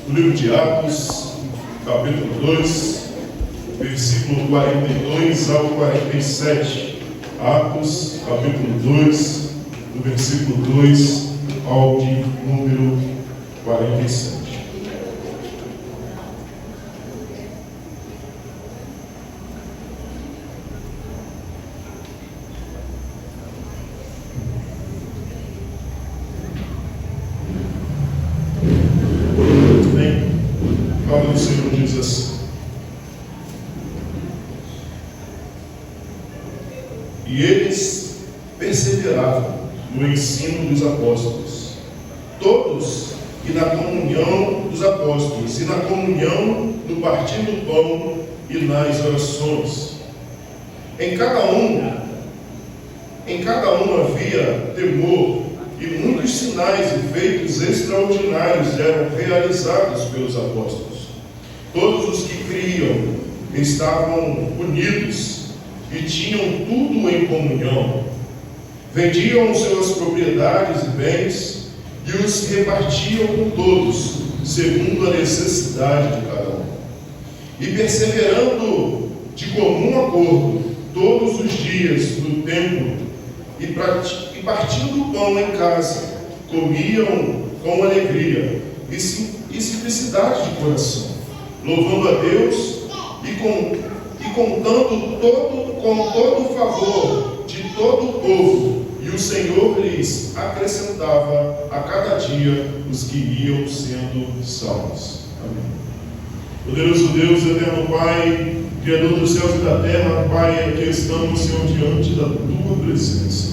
no livro de Atos, capítulo 2, versículo 42 ao 47. Atos, capítulo 2, do versículo 2 ao de número 47. A palavra do Senhor diz assim: e eles perseveravam no ensino dos apóstolos, todos, e na comunhão dos apóstolos, e na comunhão do partir do pão e nas orações. Em cada um havia temor, e muitos sinais e feitos extraordinários eram realizados pelos apóstolos. Todos os que criam estavam unidos e tinham tudo em comunhão. Vendiam suas propriedades e bens e os repartiam com todos, segundo a necessidade de cada um. E perseverando de comum acordo todos os dias no templo e partindo o pão em casa, comiam com alegria e simplicidade de coração, louvando a Deus e contando com todo o favor de todo o povo, e o Senhor lhes acrescentava a cada dia os que iam sendo salvos. Amém. Poderoso Deus, eterno Pai, Criador dos céus e da terra, Pai, aqui estamos, Senhor, diante da Tua presença.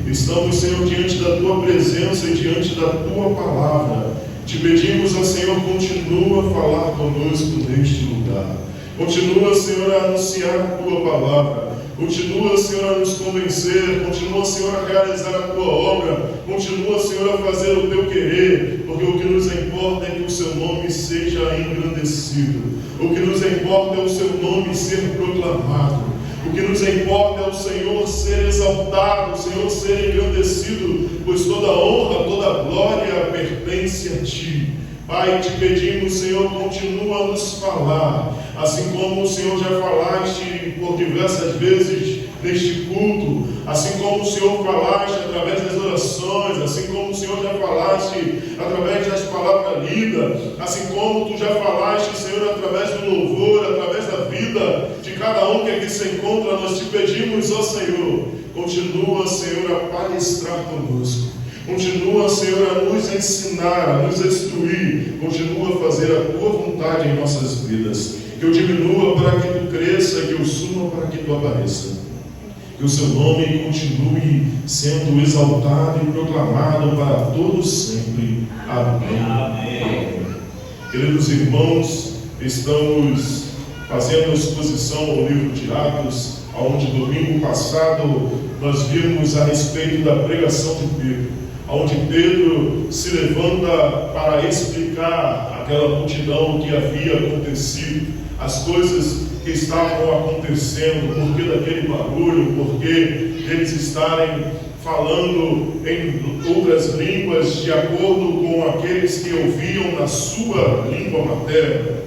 Estamos, Senhor, diante da Tua presença e diante da Tua palavra. Te pedimos, ó Senhor, continua a falar conosco neste lugar. Continua, Senhor, a anunciar a Tua palavra. Continua, Senhor, a nos convencer. Continua, Senhor, a realizar a Tua obra. Continua, Senhor, a fazer o Teu querer. Porque o que nos importa é que o Seu nome seja engrandecido. O que nos importa é o Seu nome ser proclamado. O que nos importa é o Senhor ser exaltado, o Senhor ser engrandecido, pois toda honra, toda glória pertence a Ti. Pai, te pedimos, Senhor, continua a nos falar, assim como o Senhor já falaste por diversas vezes neste culto, assim como o Senhor falaste através das orações, assim como o Senhor já falaste através das palavras lidas, assim como Tu já falaste, Senhor, através do louvor, através da vida de cada um que aqui se encontra. Nós te pedimos, ó Senhor, continua, Senhor, a palestrar conosco. Continua, Senhor, a nos ensinar, a nos instruir. Continua a fazer a Tua vontade em nossas vidas. Que eu diminua para que Tu cresça, que eu suma para que Tu apareça. Que o Seu nome continue sendo exaltado e proclamado para todos sempre. Amém. Amém. Queridos irmãos, estamos fazendo a exposição ao livro de Atos, onde domingo passado nós vimos a respeito da pregação de Pedro, onde Pedro se levanta para explicar àquela multidão o que havia acontecido, as coisas que estavam acontecendo, por que daquele barulho, por que eles estarem falando em outras línguas de acordo com aqueles que ouviam na sua língua materna.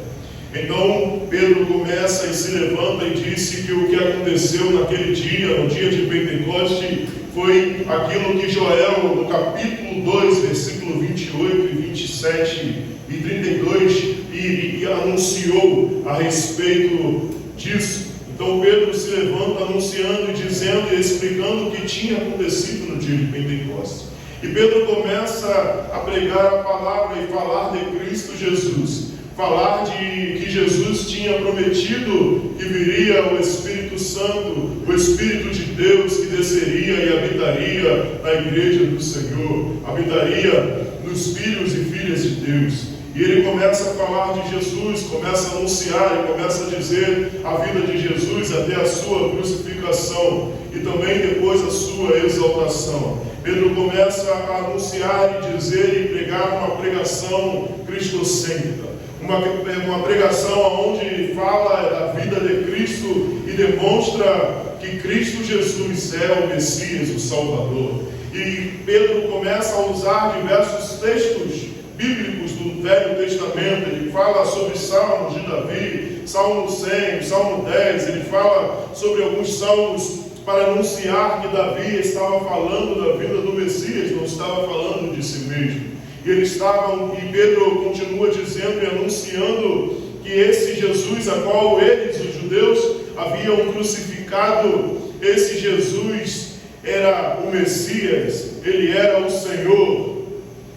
Então Pedro começa e se levanta e disse que o que aconteceu naquele dia, no dia de Pentecoste, foi aquilo que Joel, no capítulo 2, versículo 28 e 27 e 32, e anunciou a respeito disso. Então Pedro se levanta anunciando e dizendo e explicando o que tinha acontecido no dia de Pentecostes. E Pedro começa a pregar a palavra e falar de Cristo Jesus. Falar de que Jesus tinha prometido que viria o Espírito Santo, o Espírito de Deus que desceria e habitaria na igreja do Senhor, habitaria nos filhos e filhas de Deus. E ele começa a falar de Jesus, começa a anunciar e começa a dizer a vida de Jesus até a sua crucificação e também depois a sua exaltação. Pedro começa a anunciar e dizer e pregar uma pregação cristocêntrica, uma pregação onde fala da vida de Cristo e demonstra que Cristo Jesus é o Messias, o Salvador. E Pedro começa a usar diversos textos bíblicos do Velho Testamento. Ele fala sobre salmos de Davi, Salmo 100, Salmo 10. Ele fala sobre alguns salmos para anunciar que Davi estava falando da vinda do Messias, não estava falando de si mesmo. E Pedro continua dizendo e anunciando que esse Jesus, a qual eles, os judeus, haviam crucificado, esse Jesus era o Messias, ele era o Senhor.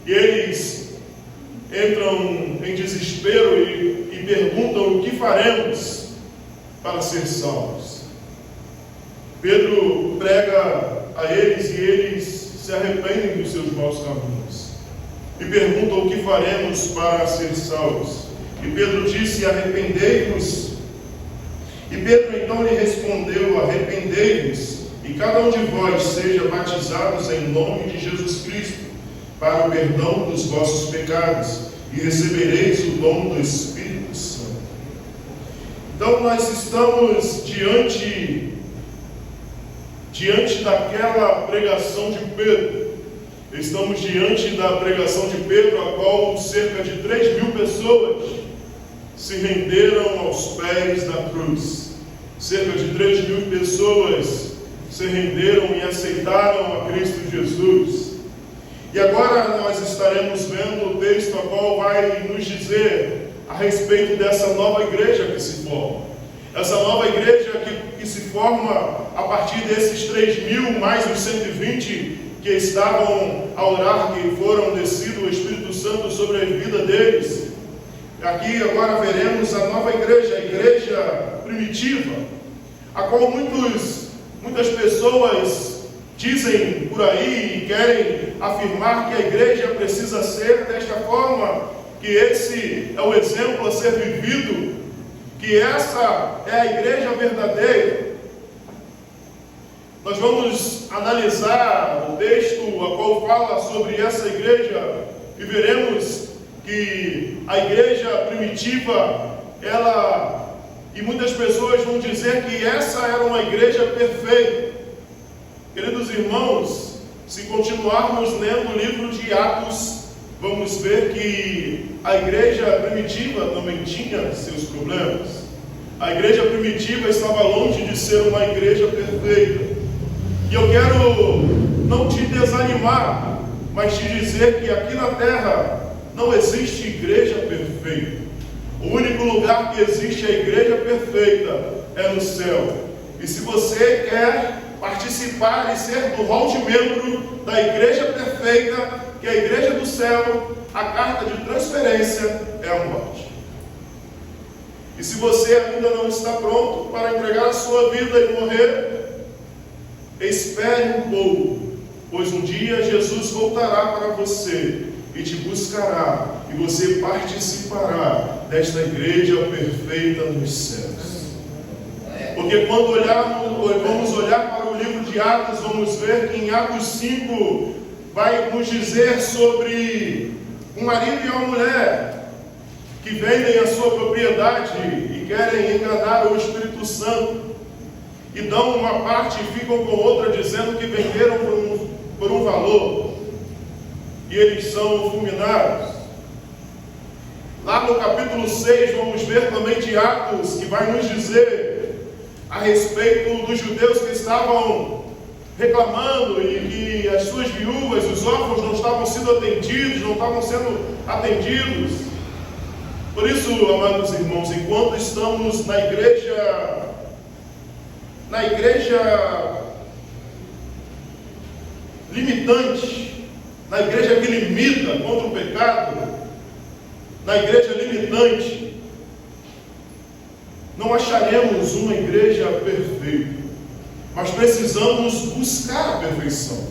E eles entram em desespero e perguntam: o que faremos para ser salvos? Pedro prega a eles e eles se arrependem dos seus maus caminhos e perguntam: o que faremos para ser salvos? E Pedro disse: arrependei-vos. E Pedro então lhe respondeu: arrependei-vos, e cada um de vós seja batizados em nome de Jesus Cristo, para o perdão dos vossos pecados, e recebereis o dom do Espírito Santo. Então nós estamos diante daquela pregação de Pedro. Estamos diante da pregação de Pedro, a qual cerca de 3.000 pessoas se renderam aos pés da cruz. Cerca de 3.000 pessoas se renderam e aceitaram a Cristo Jesus. E agora nós estaremos vendo o texto a qual vai nos dizer a respeito dessa nova igreja que se forma. Essa nova igreja que se forma a partir desses 3.000, mais os 120 que estavam a orar, que foram descido o Espírito Santo sobre a vida deles. Aqui agora veremos a nova igreja, a igreja primitiva, a qual muitas pessoas dizem por aí e querem afirmar que a igreja precisa ser desta forma, que esse é o exemplo a ser vivido, que essa é a igreja verdadeira. Nós vamos analisar o texto a qual fala sobre essa igreja e veremos que a igreja primitiva, e muitas pessoas vão dizer que essa era uma igreja perfeita. Queridos irmãos, se continuarmos lendo o livro de Atos, vamos ver que a igreja primitiva também tinha seus problemas. A igreja primitiva estava longe de ser uma igreja perfeita. E eu quero não te desanimar, mas te dizer que aqui na terra não existe igreja perfeita. O único lugar que existe a igreja perfeita é no céu. E se você quer participar e ser do hall de membro da igreja perfeita, que é a igreja do céu, a carta de transferência é a morte. E se você ainda não está pronto para entregar a sua vida e morrer, espere um pouco, pois um dia Jesus voltará para você e te buscará, e você participará desta igreja perfeita nos céus. Porque quando vamos olhar para o livro de Atos, vamos ver que em Atos 5 vai nos dizer sobre um marido e uma mulher que vendem a sua propriedade e querem enganar o Espírito Santo, e dão uma parte e ficam com outra, dizendo que venderam por um valor, e eles são fulminados. Lá no capítulo 6, vamos ver também de Atos, que vai nos dizer a respeito dos judeus que estavam reclamando e que as suas viúvas, os órfãos não estavam sendo atendidos. Por isso, amados irmãos, enquanto estamos na igreja limitante, na igreja que limita contra o pecado, na igreja limitante, não acharemos uma igreja perfeita, mas precisamos buscar a perfeição.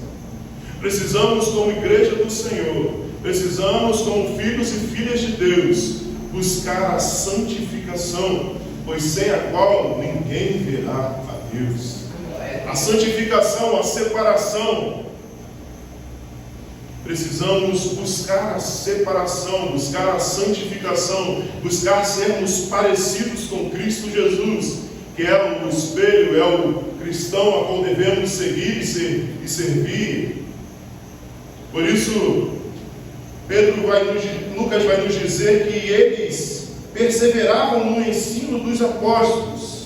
Precisamos, como igreja do Senhor, precisamos, como filhos e filhas de Deus, buscar a santificação, pois sem a qual ninguém verá a Deus. A santificação, a separação. Precisamos buscar a separação, buscar a santificação, buscar sermos parecidos com Cristo Jesus, que é o espelho, é o cristão a qual devemos seguir e servir. Por isso, Pedro vai nos Lucas vai nos dizer que eles perseveravam no ensino dos apóstolos,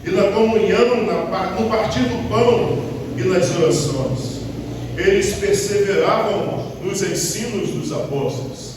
e na comunhão, no partir do pão e nas orações. Eles perseveravam nos ensinos dos apóstolos.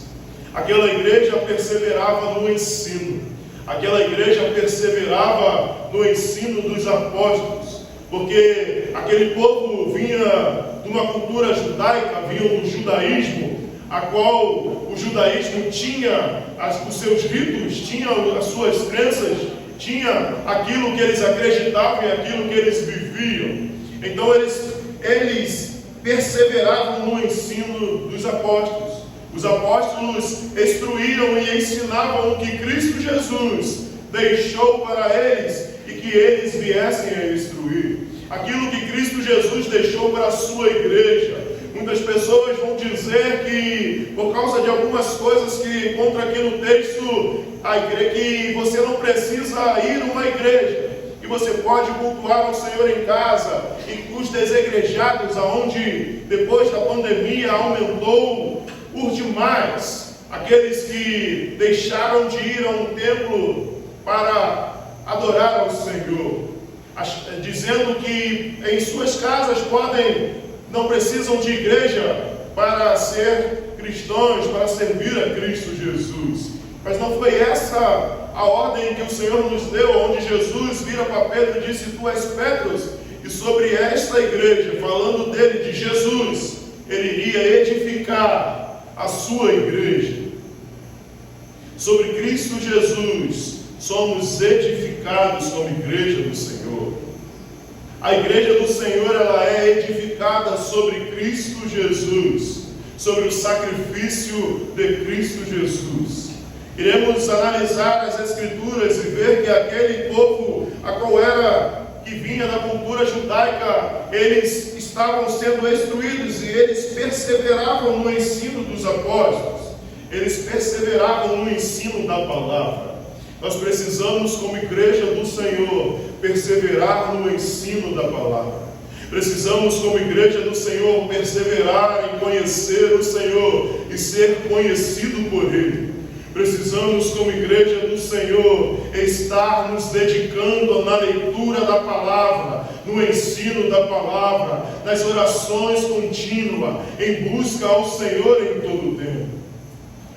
Aquela igreja perseverava no ensino. Aquela igreja perseverava no ensino dos apóstolos, porque aquele povo vinha de uma cultura judaica, vinha do judaísmo, a qual o judaísmo tinha os seus ritos, tinha as suas crenças, tinha aquilo que eles acreditavam e aquilo que eles viviam. Então eles perseveravam no ensino dos apóstolos. Os apóstolos instruíam e ensinavam o que Cristo Jesus deixou para eles e que eles viessem a instruir. Aquilo que Cristo Jesus deixou para a sua igreja. Muitas pessoas vão dizer que, por causa de algumas coisas que encontra aqui no texto, que você não precisa ir a uma igreja, que você pode cultuar o Senhor em casa, e os desigrejados, aonde depois da pandemia aumentou por demais, aqueles que deixaram de ir a um templo para adorar ao Senhor, dizendo que em suas casas não precisam de igreja para ser cristãos, para servir a Cristo Jesus. Mas não foi essa a ordem que o Senhor nos deu, onde Jesus vira para Pedro e disse: tu és Pedro, e sobre esta igreja, falando dele, de Jesus, ele iria edificar a sua igreja. Sobre Cristo Jesus, somos edificados como igreja do Senhor. A igreja do Senhor, ela é edificada sobre Cristo Jesus, sobre o sacrifício de Cristo Jesus. Iremos analisar as Escrituras e ver que aquele povo, que vinha da cultura judaica, eles estavam sendo instruídos e eles perseveravam no ensino dos apóstolos. Eles perseveravam no ensino da palavra. Nós precisamos, como igreja do Senhor, perseverar no ensino da palavra. Precisamos, como igreja do Senhor, perseverar em conhecer o Senhor e ser conhecido por Ele. Precisamos, como igreja do Senhor, estar nos dedicando na leitura da palavra, no ensino da palavra, nas orações contínuas, em busca ao Senhor em todo o tempo.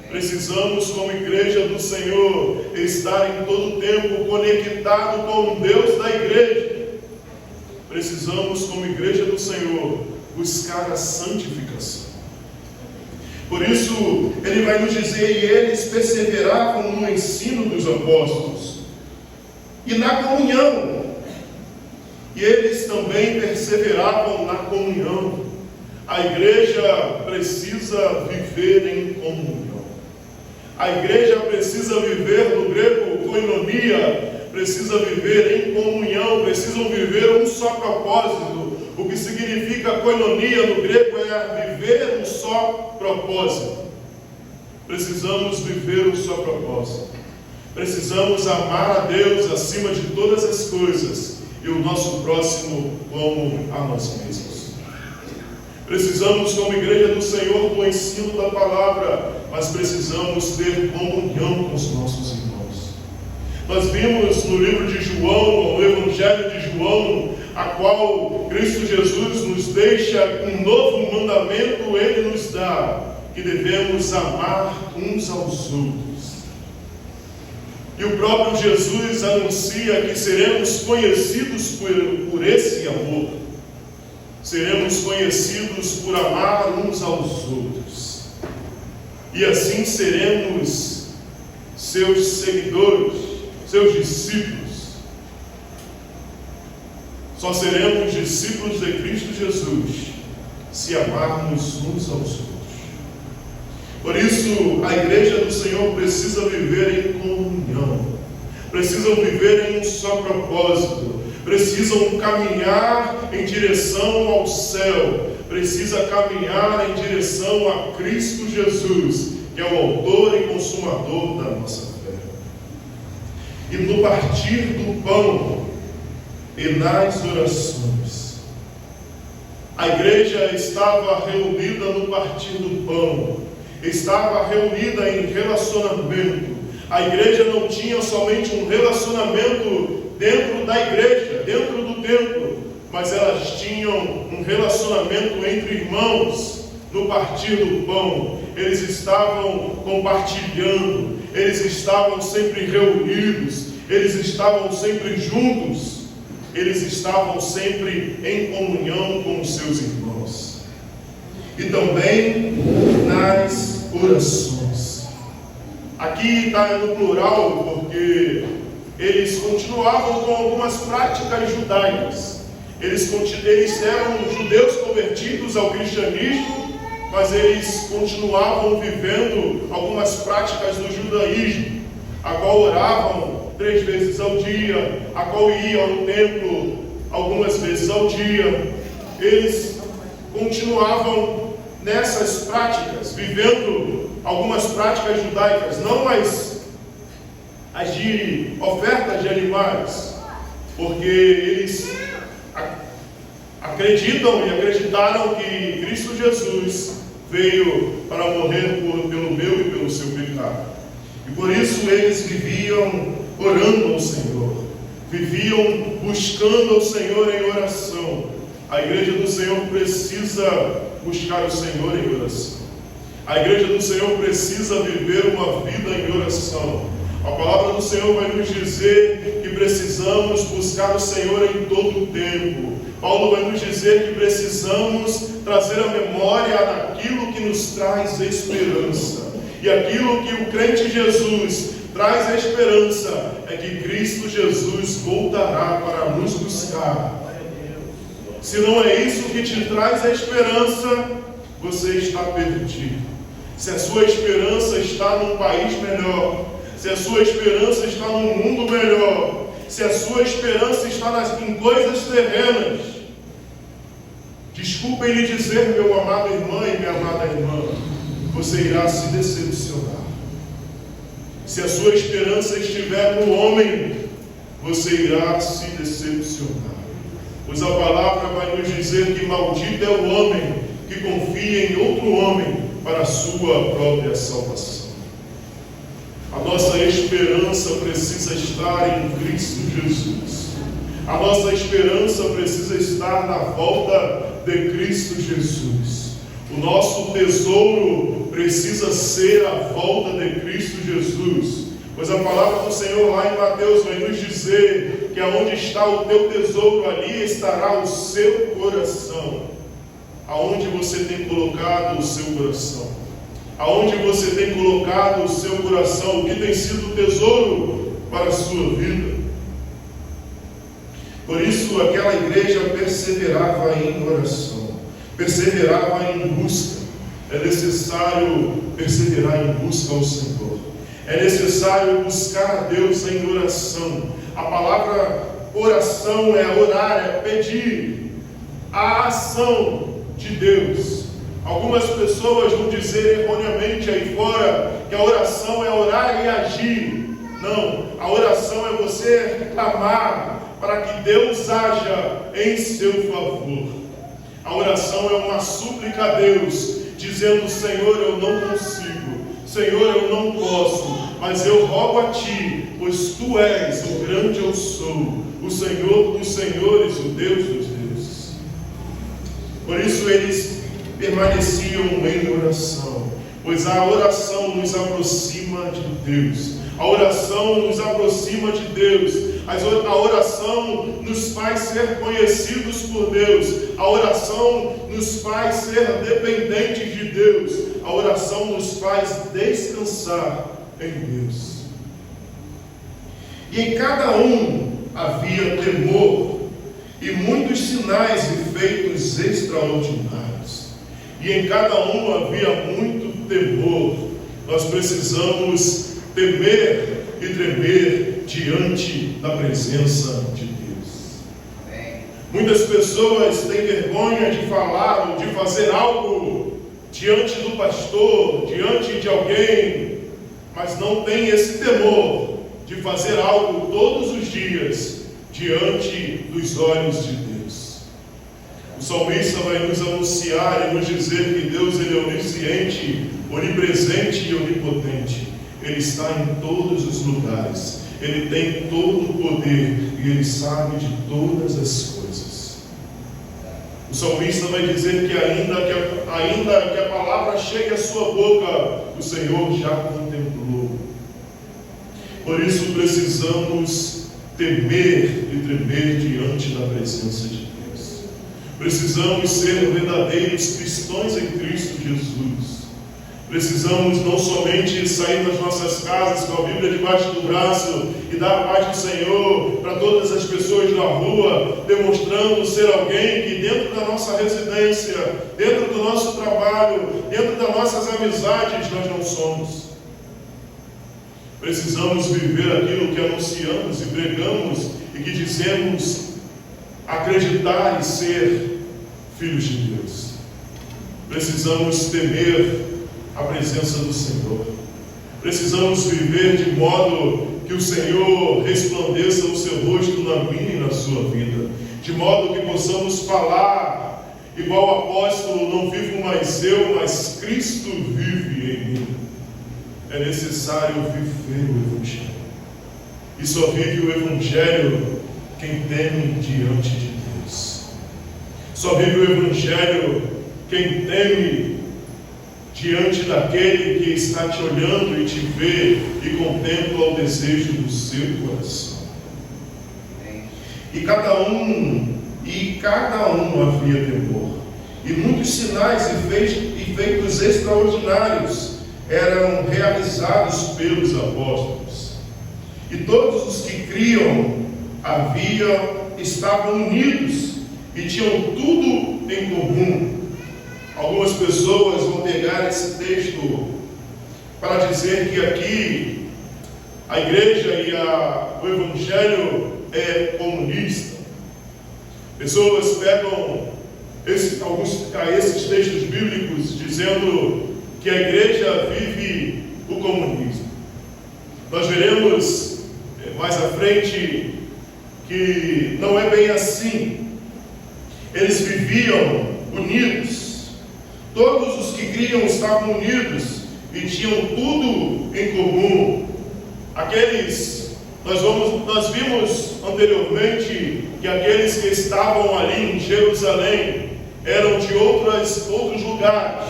Precisamos, como igreja do Senhor, estar em todo o tempo conectado com o Deus da igreja. Precisamos, como igreja do Senhor, buscar a santificação. Por isso, ele vai nos dizer: e eles perseveravam no ensino dos apóstolos e na comunhão. E eles também perseveravam na comunhão. A igreja precisa viver em comunhão. A igreja precisa viver, do grego koinonia, precisa viver em comunhão, precisam viver um só propósito. O que significa koinonia no grego é viver um só propósito. Precisamos viver um só propósito. Precisamos amar a Deus acima de todas as coisas e o nosso próximo como a nós mesmos. Precisamos, como igreja do Senhor, do ensino da palavra, mas precisamos ter comunhão com os nossos irmãos. Nós vimos no livro de João, no Evangelho de João, a qual Cristo Jesus nos deixa um novo mandamento, Ele nos dá, que devemos amar uns aos outros. E o próprio Jesus anuncia que seremos conhecidos por esse amor. Seremos conhecidos por amar uns aos outros. E assim seremos seus seguidores, seus discípulos. Só seremos discípulos de Cristo Jesus se amarmos uns aos outros. Por isso, a igreja do Senhor precisa viver em comunhão. Precisam viver em um só propósito. Precisam caminhar em direção ao céu. Precisa caminhar em direção a Cristo Jesus, que é o autor e consumador da nossa fé. E no partir do pão e nas orações, a igreja estava reunida no partir do pão. estava reunida em relacionamento. A igreja não tinha somente um relacionamento dentro da igreja, dentro do templo, mas elas tinham um relacionamento entre irmãos no partir do pão. Eles estavam compartilhando, eles estavam sempre reunidos, eles estavam sempre juntos, eles estavam sempre em comunhão com os seus irmãos. E também nas orações. Aqui está no plural porque eles continuavam com algumas práticas judaicas. Eles eram judeus convertidos ao cristianismo, mas eles continuavam vivendo algumas práticas do judaísmo, a qual oravam 3 vezes ao dia, a qual iam ao templo algumas vezes ao dia. Eles continuavam nessas práticas, vivendo algumas práticas judaicas, não as de ofertas de animais, porque eles acreditam e acreditaram que Cristo Jesus veio para morrer pelo meu e pelo seu pecado. E por isso eles viviam orando ao Senhor, viviam buscando ao Senhor em oração. A igreja do Senhor precisa buscar o Senhor em oração. A igreja do Senhor precisa viver uma vida em oração. A palavra do Senhor vai nos dizer que precisamos buscar o Senhor em todo o tempo. Paulo vai nos dizer que precisamos trazer a memória daquilo que nos traz esperança. E aquilo que o crente Jesus traz a esperança é que Cristo Jesus voltará para nos buscar. Se não é isso que te traz a esperança, você está perdido. Se a sua esperança está num país melhor, se a sua esperança está num mundo melhor, se a sua esperança está em coisas terrenas, desculpem lhe dizer, meu amado irmão e minha amada irmã, você irá se decepcionar. Se a sua esperança estiver no homem, você irá se decepcionar. Pois a palavra vai nos dizer que maldito é o homem que confia em outro homem para a sua própria salvação. A nossa esperança precisa estar em Cristo Jesus. A nossa esperança precisa estar na volta de Cristo Jesus. O nosso tesouro precisa ser a volta de Cristo Jesus. Pois a palavra do Senhor lá em Mateus vai nos dizer que aonde está o teu tesouro, ali estará o seu coração. Aonde você tem colocado o seu coração? Aonde você tem colocado o seu coração? O que tem sido o tesouro para a sua vida? Por isso aquela igreja perseverava em oração, perseverava em busca. É necessário perseverar em busca ao Senhor. É necessário buscar a Deus em oração. A palavra oração é orar, é pedir a ação de Deus. Algumas pessoas vão dizer erroneamente aí fora que a oração é orar e agir. Não, a oração é você clamar para que Deus haja em seu favor. A oração é uma súplica a Deus, dizendo: Senhor, eu não consigo, Senhor, eu não posso, mas eu rogo a Ti, pois Tu és o grande eu sou, o Senhor dos senhores, o Deus dos deuses. Por isso eles permaneciam em oração, pois a oração nos aproxima de Deus. A oração nos aproxima de Deus. A oração nos faz ser conhecidos por Deus. A oração nos faz ser dependentes de Deus. A oração nos faz descansar em Deus. E em cada um havia temor e muitos sinais e feitos extraordinários. E em cada um havia muito temor. Nós precisamos temer e tremer diante da presença de Deus. Amém. Muitas pessoas têm vergonha de falar ou de fazer algo diante do pastor, diante de alguém, mas não tem esse temor de fazer algo todos os dias diante dos olhos de Deus. O salmista vai nos anunciar e nos dizer que Deus ele é onisciente, onipresente e onipotente. Ele está em todos os lugares. Ele tem todo o poder e Ele sabe de todas as coisas. O salmista vai dizer que ainda que a palavra chegue à sua boca, o Senhor já contemplou. Por isso precisamos temer e tremer diante da presença de Deus. Precisamos ser verdadeiros cristãos em Cristo Jesus. Precisamos não somente sair das nossas casas com a Bíblia debaixo do braço e dar a paz do Senhor para todas as pessoas na rua, demonstrando ser alguém que dentro da nossa residência, dentro do nosso trabalho, dentro das nossas amizades, nós não somos. Precisamos viver aquilo que anunciamos e pregamos e que dizemos acreditar e ser filhos de Deus. Precisamos temer a presença do Senhor. Precisamos viver de modo que o Senhor resplandeça o seu rosto na minha e na sua vida, de modo que possamos falar igual o apóstolo: não vivo mais eu, mas Cristo vive em mim. É necessário viver o Evangelho, e só vive o Evangelho quem teme diante de Deus. Só vive o Evangelho quem teme diante daquele que está te olhando e te vê e contempla o desejo do seu coração. E cada um havia temor. E muitos sinais e feitos extraordinários eram realizados pelos apóstolos. E todos os que criam estavam unidos e tinham tudo em comum. Algumas pessoas vão pegar esse texto para dizer que aqui a igreja e o evangelho é comunista. Pessoas pegam esses textos bíblicos dizendo que a igreja vive o comunismo. Nós veremos mais à frente que não é bem assim. Eles viviam unidos. Todos os que criam estavam unidos e tinham tudo em comum. Nós vimos anteriormente que aqueles que estavam ali em Jerusalém eram de outros lugares.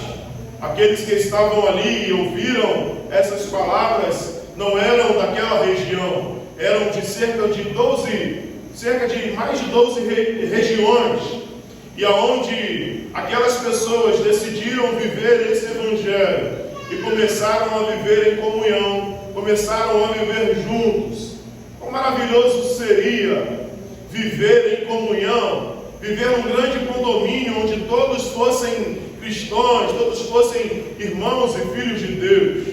Aqueles que estavam ali e ouviram essas palavras não eram daquela região, eram de cerca de mais de 12 regiões, e aonde aquelas pessoas decidiram viver esse evangelho e começaram a viver em comunhão, começaram a viver juntos. Quão maravilhoso seria viver em comunhão, viver um grande condomínio onde todos fossem cristãos, todos fossem irmãos e filhos de Deus.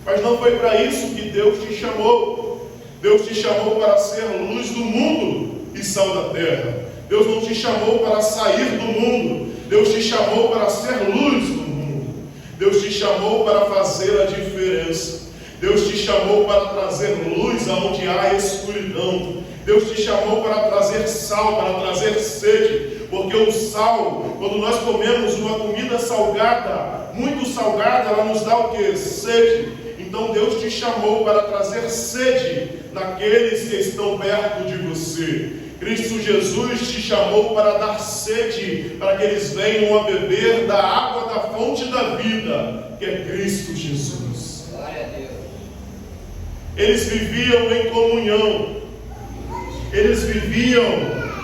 Mas não foi para isso que Deus te chamou. Deus te chamou para ser luz do mundo e sal da terra. Deus não te chamou para sair do mundo. Deus te chamou para ser luz do mundo. Deus te chamou para fazer a diferença. Deus te chamou para trazer luz aonde há escuridão. Deus te chamou para trazer sal, para trazer sede. Porque o sal, quando nós comemos uma comida salgada, muito salgada, ela nos dá o que? Sede. Então Deus te chamou para trazer sede naqueles que estão perto de você. Cristo Jesus te chamou para dar sede, para que eles venham a beber da água da fonte da vida, que é Cristo Jesus. Glória a Deus. Eles viviam em comunhão. Eles viviam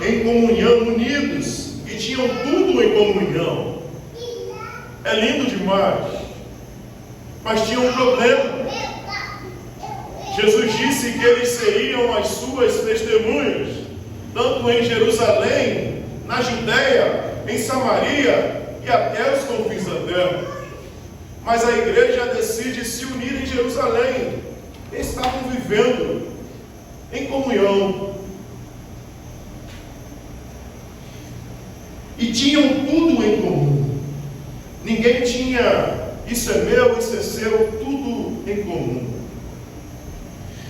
em comunhão, unidos, e tinham tudo em comunhão. É lindo demais. Mas tinha um problema. Jesus disse que eles seriam as suas testemunhas, tanto em Jerusalém, na Judéia, em Samaria e até os confins da terra. Mas a igreja decide se unir em Jerusalém. Eles estavam vivendo em comunhão. E tinham tudo em comum. Ninguém tinha, isso é meu, isso é seu, tudo em comum.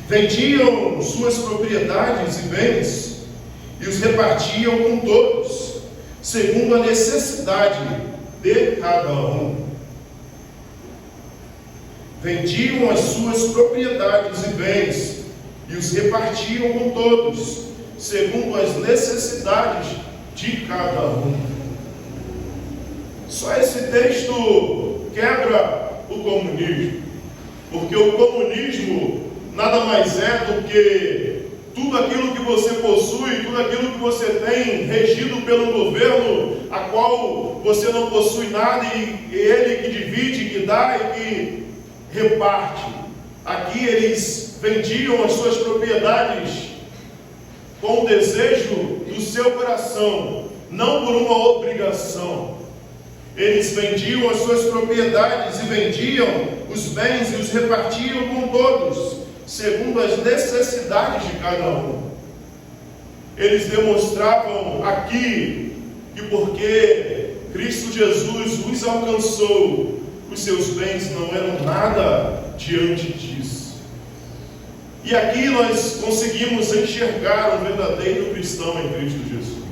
Vendiam suas propriedades e bens e os repartiam com todos, segundo a necessidade de cada um. vendiam as suas propriedades e bens e os repartiam com todos, segundo as necessidades de cada um. Só esse texto quebra o comunismo, porque o comunismo nada mais é do que tudo aquilo que você possui, tudo aquilo que você tem, regido pelo governo, a qual você não possui nada, e ele que divide, que dá e que reparte. Aqui eles vendiam as suas propriedades com o desejo do seu coração, não por uma obrigação. Eles vendiam as suas propriedades e vendiam os bens e os repartiam com todos, segundo as necessidades de cada um. Eles demonstravam aqui que porque Cristo Jesus os alcançou, os seus bens não eram nada diante disso. E aqui nós conseguimos enxergar um verdadeiro cristão em Cristo Jesus.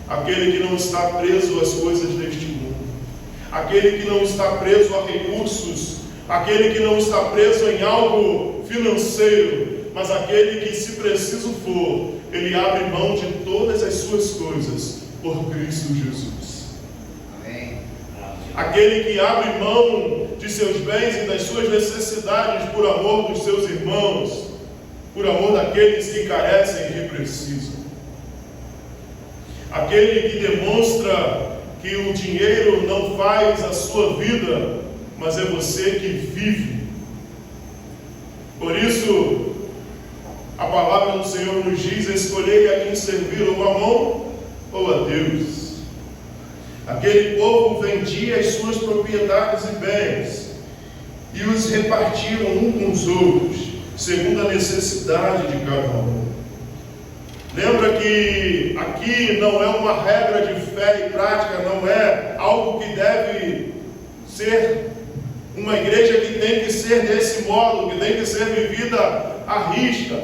Aquele que não está preso às coisas deste mundo, aquele que não está preso a recursos, aquele que não está preso em algo financeiro, mas aquele que, se preciso for, ele abre mão de todas as suas coisas por Cristo Jesus. Amém. Aquele que abre mão de seus bens e das suas necessidades por amor dos seus irmãos, por amor daqueles que carecem e que precisam. Aquele que demonstra que o dinheiro não faz a sua vida, mas é você que vive. Por isso, a palavra do Senhor nos diz: escolhei a quem servir, ou Mamon ou a Deus. Aquele povo vendia as suas propriedades e bens e os repartiam um com os outros, segundo a necessidade de cada um. Lembra que aqui não é uma regra de fé e prática, não é algo que deve ser uma igreja que tem que ser desse modo, que tem que ser vivida à risca,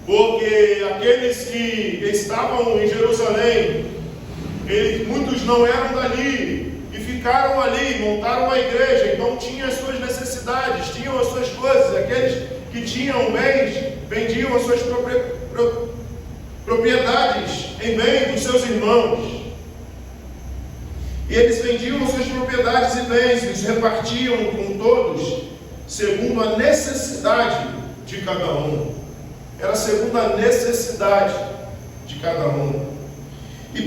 porque aqueles que estavam em Jerusalém, muitos não eram dali e ficaram ali, montaram uma igreja, então tinham as suas necessidades, tinham as suas coisas. Aqueles que tinham bens vendiam as suas propriedades em bem dos seus irmãos. E eles vendiam suas propriedades e bens e os repartiam com todos, segundo a necessidade de cada um. Era segundo a necessidade de cada um. E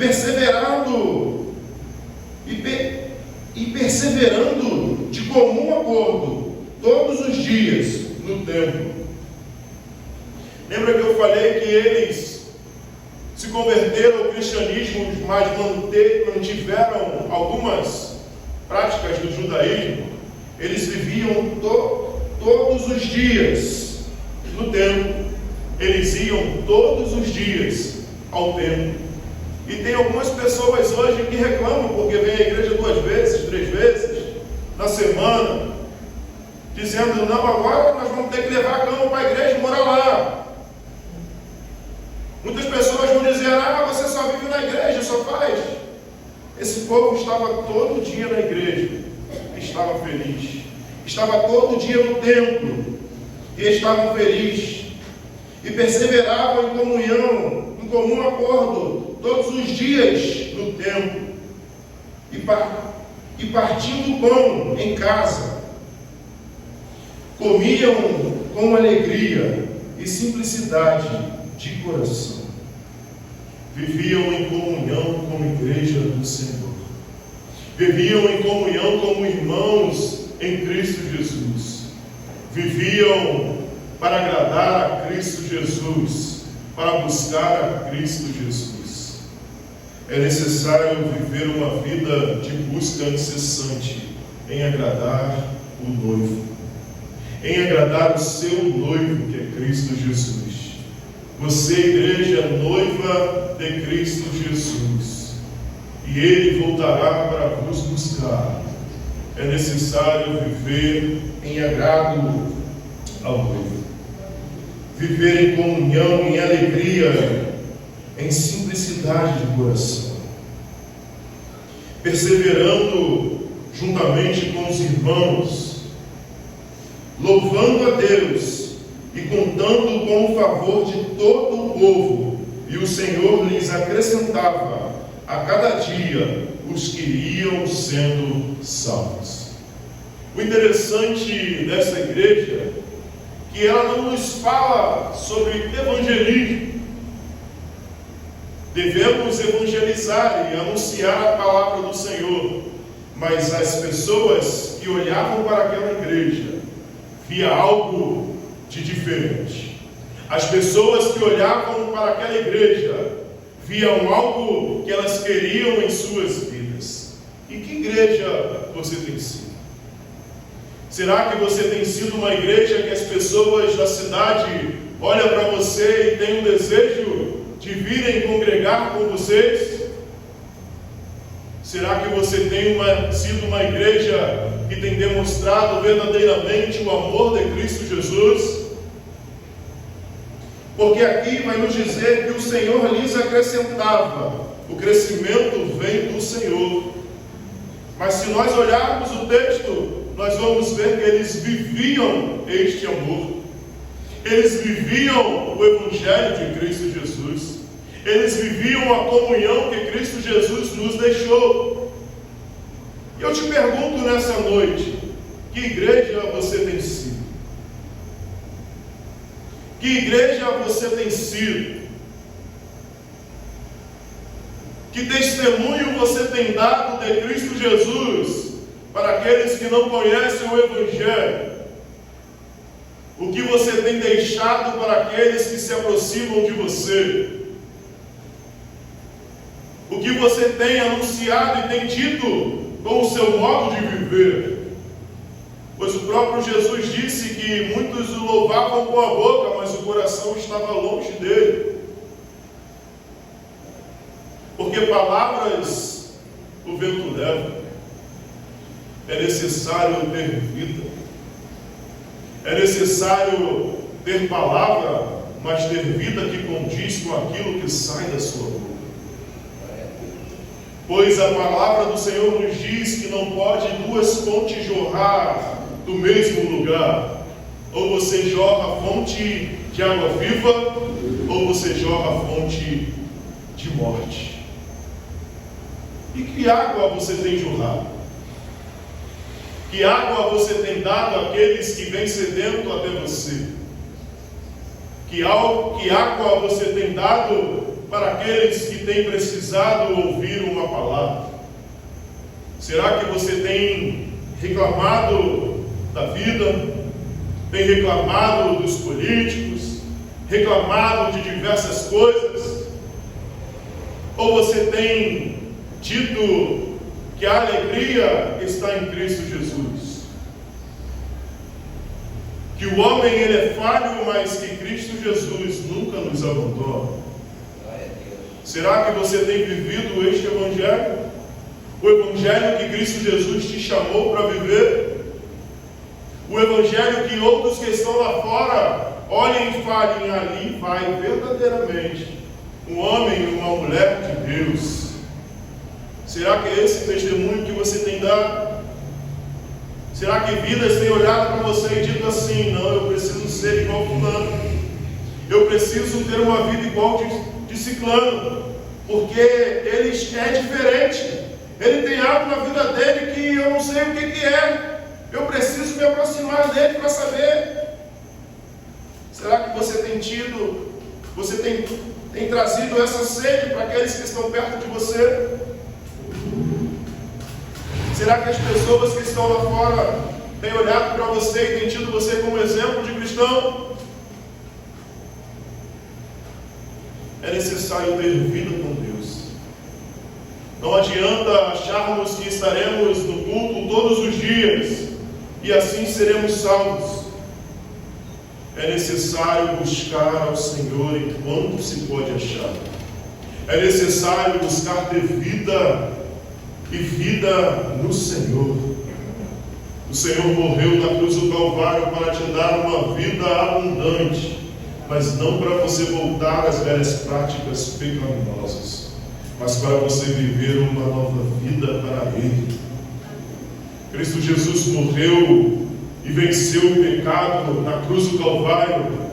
perseverando de comum acordo, todos os dias no templo. Lembra que eu falei que eles se converteram ao cristianismo, mas mantiveram algumas práticas do judaísmo? Eles viviam todos os dias no templo. Eles iam todos os dias ao templo. E tem algumas pessoas hoje que reclamam porque vem à igreja 2 vezes, 3 vezes na semana, dizendo: não, agora nós vamos ter que levar a cama para a igreja e morar lá. Muitas pessoas vão dizer: ah, você só vive na igreja, só faz. Esse povo estava todo dia na igreja, estava feliz. Estava todo dia no templo, e estavam felizes. E perseveravam em comunhão, em comum acordo, todos os dias no templo. E partindo o pão em casa, comiam com alegria e simplicidade de coração. Viviam em comunhão como igreja do Senhor. Viviam em comunhão como irmãos em Cristo Jesus. Viviam para agradar a Cristo Jesus, para buscar a Cristo Jesus. É necessário viver uma vida de busca incessante em agradar o noivo, em agradar o seu noivo, que é Cristo Jesus. Você, igreja, noiva de Cristo Jesus, e Ele voltará para vos buscar. É necessário viver em agrado ao noivo, viver em comunhão, em alegria, em simplicidade de coração, perseverando juntamente com os irmãos louvando a Deus e contando com o favor de todo o povo, e o Senhor lhes acrescentava a cada dia os que iam sendo salvos. O interessante dessa igreja é que ela não nos fala sobre evangelismo. Devemos evangelizar e anunciar a palavra do Senhor, mas as pessoas que olhavam para aquela igreja via algo de diferente. As pessoas que olhavam para aquela igreja viam algo que elas queriam em suas vidas. E que igreja você tem sido? Será que você tem sido uma igreja que as pessoas da cidade olham para você e têm um desejo de virem congregar com vocês? Será que você tem sido uma igreja que tem demonstrado verdadeiramente o amor de Cristo Jesus? Porque aqui vai nos dizer que o Senhor lhes acrescentava. O crescimento vem do Senhor. Mas se nós olharmos o texto, nós vamos ver que eles viviam este amor. Eles viviam o Evangelho de Cristo Jesus. Eles viviam a comunhão que Cristo Jesus nos deixou. E eu te pergunto nessa noite, que igreja você tem sido? Que igreja você tem sido? Que testemunho você tem dado de Cristo Jesus para aqueles que não conhecem o Evangelho? O que você tem deixado para aqueles que se aproximam de você? O que você tem anunciado e tem dito com o seu modo de viver? Pois o próprio Jesus disse que muitos o louvavam com a boca, mas o coração estava longe dele. Porque palavras o vento leva. É necessário ter vida. É necessário ter palavra, mas ter vida que condiz com aquilo que sai da sua boca. Pois a palavra do Senhor nos diz que não pode duas fontes jorrar do mesmo lugar. Ou você jorra a fonte de água viva, ou você jorra a fonte de morte. E que água você tem jorrado? Que água você tem dado àqueles que vêm sedento até você? Que água você tem dado para aqueles que têm precisado ouvir uma palavra? Será que você tem reclamado da vida? Tem reclamado dos políticos? Reclamado de diversas coisas? Ou você tem dito que a alegria está em Cristo Jesus? Que o homem ele é falho, mas que Cristo Jesus nunca nos abandona. Será que você tem vivido este Evangelho? O Evangelho que Cristo Jesus te chamou para viver? O Evangelho que outros que estão lá fora olhem e falem, ali vai verdadeiramente um homem e uma mulher de Deus. Será que é esse testemunho que você tem dado? Será que vidas têm olhado para você e dito assim, não, eu preciso ser igual fulano, eu preciso ter uma vida igual de ciclano, porque ele é diferente, ele tem algo na vida dele que eu não sei o que é, eu preciso me aproximar dele para saber. Será que você tem tido, você tem trazido essa sede para aqueles que estão perto de você? Será que as pessoas que estão lá fora têm olhado para você e têm tido você como exemplo de cristão? É necessário ter vida com Deus. Não adianta acharmos que estaremos no culto todos os dias e assim seremos salvos. É necessário buscar ao Senhor enquanto se pode achar. É necessário buscar ter vida e vida no Senhor. O Senhor morreu na cruz do Calvário para te dar uma vida abundante, mas não para você voltar às velhas práticas pecaminosas, mas para você viver uma nova vida para Ele. Cristo Jesus morreu e venceu o pecado na cruz do Calvário,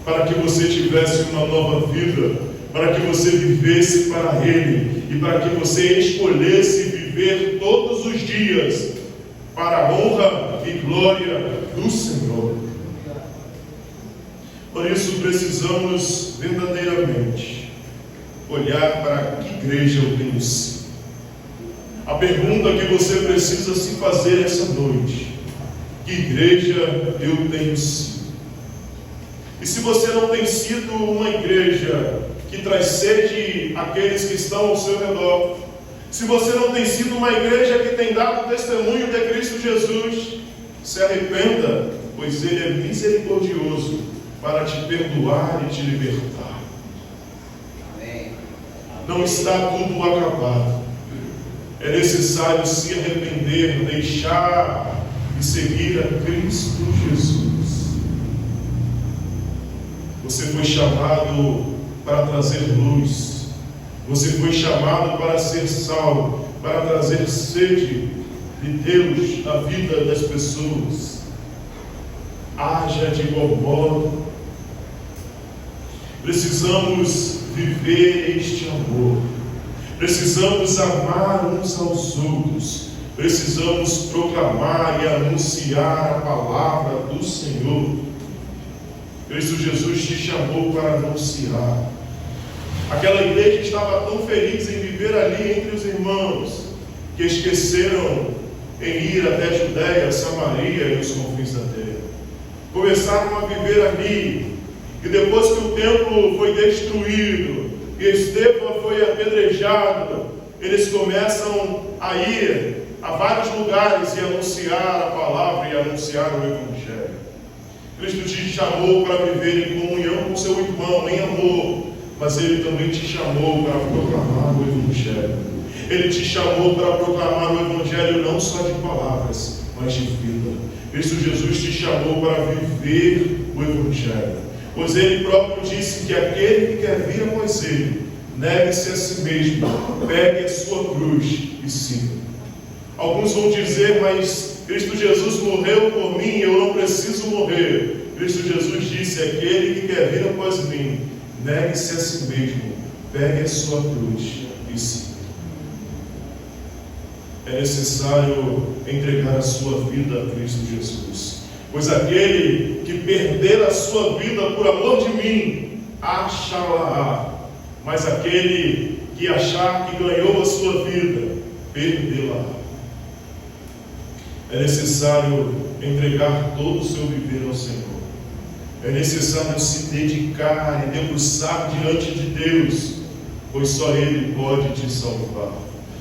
para que você tivesse uma nova vida, para que você vivesse para Ele e para que você escolhesse viver todos os dias para a honra e glória do Senhor. Por isso precisamos verdadeiramente olhar para que igreja eu tenho sido. A pergunta que você precisa se fazer essa noite: que igreja eu tenho sido? E se você não tem sido uma igreja que traz sede àqueles que estão ao seu redor, se você não tem sido uma igreja que tem dado testemunho de Cristo Jesus, se arrependa, pois Ele é misericordioso para te perdoar e te libertar. Amém. Não está tudo acabado. É necessário se arrepender, deixar e seguir a Cristo Jesus. Você foi chamado para trazer luz. Você foi chamado para ser sal, para trazer sede de Deus na vida das pessoas. Haja de igual modo. Precisamos viver este amor. Precisamos amar uns aos outros. Precisamos proclamar e anunciar a palavra do Senhor. Cristo Jesus te chamou para anunciar. Aquela igreja estava tão feliz em viver ali entre os irmãos, que esqueceram em ir até a Judéia, Samaria e os confins da terra. Começaram a viver ali, e depois que o templo foi destruído, e Estevão foi apedrejado, eles começam a ir a vários lugares e anunciar a palavra e anunciar o Evangelho. Cristo te chamou para viver em comunhão com seu irmão, em amor, mas Ele também te chamou para proclamar o Evangelho. Ele te chamou para proclamar o Evangelho não só de palavras, mas de vida. Cristo Jesus te chamou para viver o Evangelho, pois Ele próprio disse que aquele que quer vir após Ele, negue-se a si mesmo, pegue a sua cruz e siga. Alguns vão dizer, mas Cristo Jesus morreu por mim, eu não preciso morrer. Cristo Jesus disse: aquele que quer vir após mim, negue-se a si mesmo, pegue a sua cruz e siga. É necessário entregar a sua vida a Cristo Jesus, pois aquele que perder a sua vida por amor de mim, achá-la-á, mas aquele que achar que ganhou a sua vida, perdê-la. É necessário entregar todo o seu viver ao Senhor. É necessário se dedicar e debruçar diante de Deus, pois só Ele pode te salvar.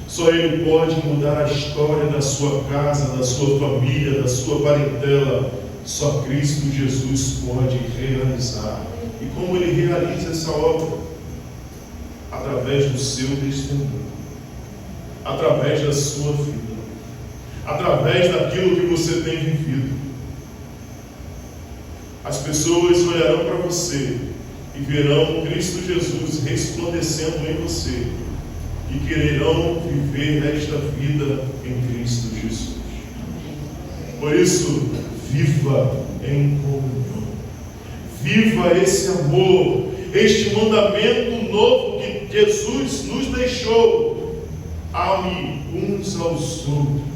Só Ele pode mudar a história da sua casa, da sua família, da sua parentela. Só Cristo Jesus pode realizar. E como Ele realiza essa obra? Através do seu testemunho, através da sua vida, através daquilo que você tem vivido. As pessoas olharão para você e verão Cristo Jesus resplandecendo em você e quererão viver esta vida em Cristo Jesus. Por isso, viva em comunhão. Viva esse amor, este mandamento novo que Jesus nos deixou. Ame uns aos outros.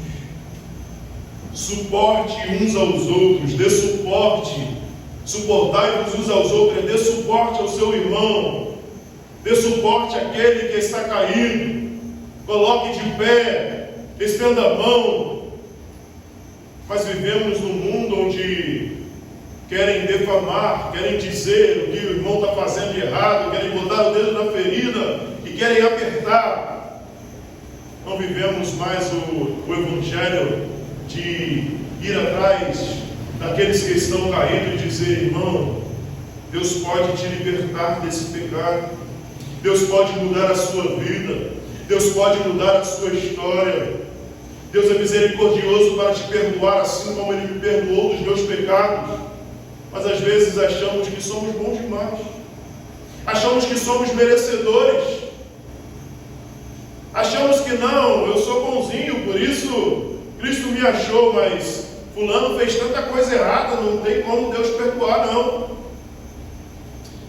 Suporte uns aos outros. Dê suporte. Suportai-vos uns aos outros. Dê suporte ao seu irmão. Dê suporte àquele que está caído. Coloque de pé. Estenda a mão. Mas vivemos num mundo onde querem defamar, querem dizer o que o irmão está fazendo de errado, querem botar o dedo na ferida e querem apertar. Não vivemos mais o Evangelho de ir atrás daqueles que estão caídos e dizer: irmão, Deus pode te libertar desse pecado, Deus pode mudar a sua vida, Deus pode mudar a sua história. Deus é misericordioso para te perdoar, assim como Ele me perdoou dos meus pecados. Mas às vezes achamos que somos bons demais. Achamos que somos merecedores. Achamos que não, eu sou bonzinho, por isso Cristo me achou, mas fulano fez tanta coisa errada, não tem como Deus perdoar, não.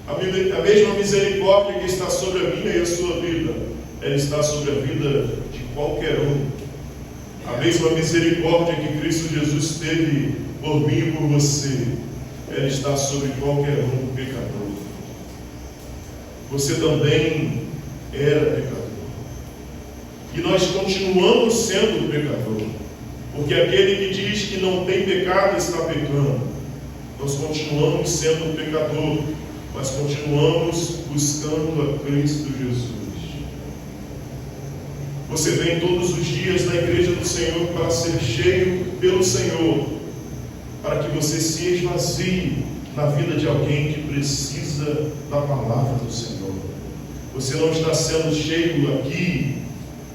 A mesma misericórdia que está sobre a minha e a sua vida, ela está sobre a vida de qualquer um. A mesma misericórdia que Cristo Jesus teve por mim e por você, ela está sobre qualquer um pecador. Você também era pecador. E nós continuamos sendo pecador. Porque aquele que diz que não tem pecado está pecando. Nós continuamos sendo pecador, mas continuamos buscando a Cristo Jesus. Você vem todos os dias na igreja do Senhor para ser cheio pelo Senhor, para que você se esvazie na vida de alguém que precisa da palavra do Senhor. Você não está sendo cheio aqui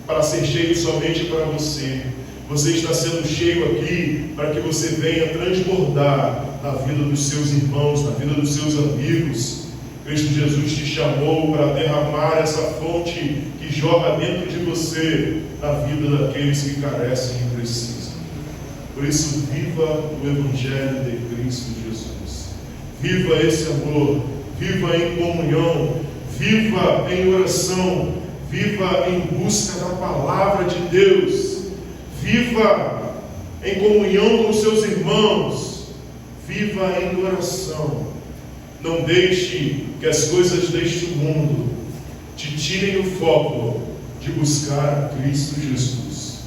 para ser cheio somente para você. Você está sendo cheio aqui para que você venha transbordar na vida dos seus irmãos, na vida dos seus amigos. Cristo Jesus te chamou para derramar essa fonte que jorra dentro de você na vida daqueles que carecem e precisam. Por isso, viva o Evangelho de Cristo Jesus. Viva esse amor, viva em comunhão, viva em oração, viva em busca da palavra de Deus, viva em comunhão com seus irmãos, viva em oração. Não deixe que as coisas deste mundo te tirem o foco de buscar a Cristo Jesus.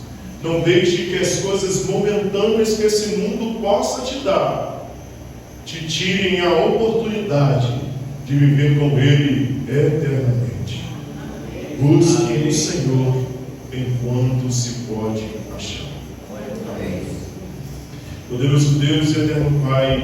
Não deixe que as coisas momentâneas que esse mundo possa te dar te tirem a oportunidade de viver com Ele eternamente. Busque o Senhor enquanto se pode achar. Poderoso Deus e eterno Pai,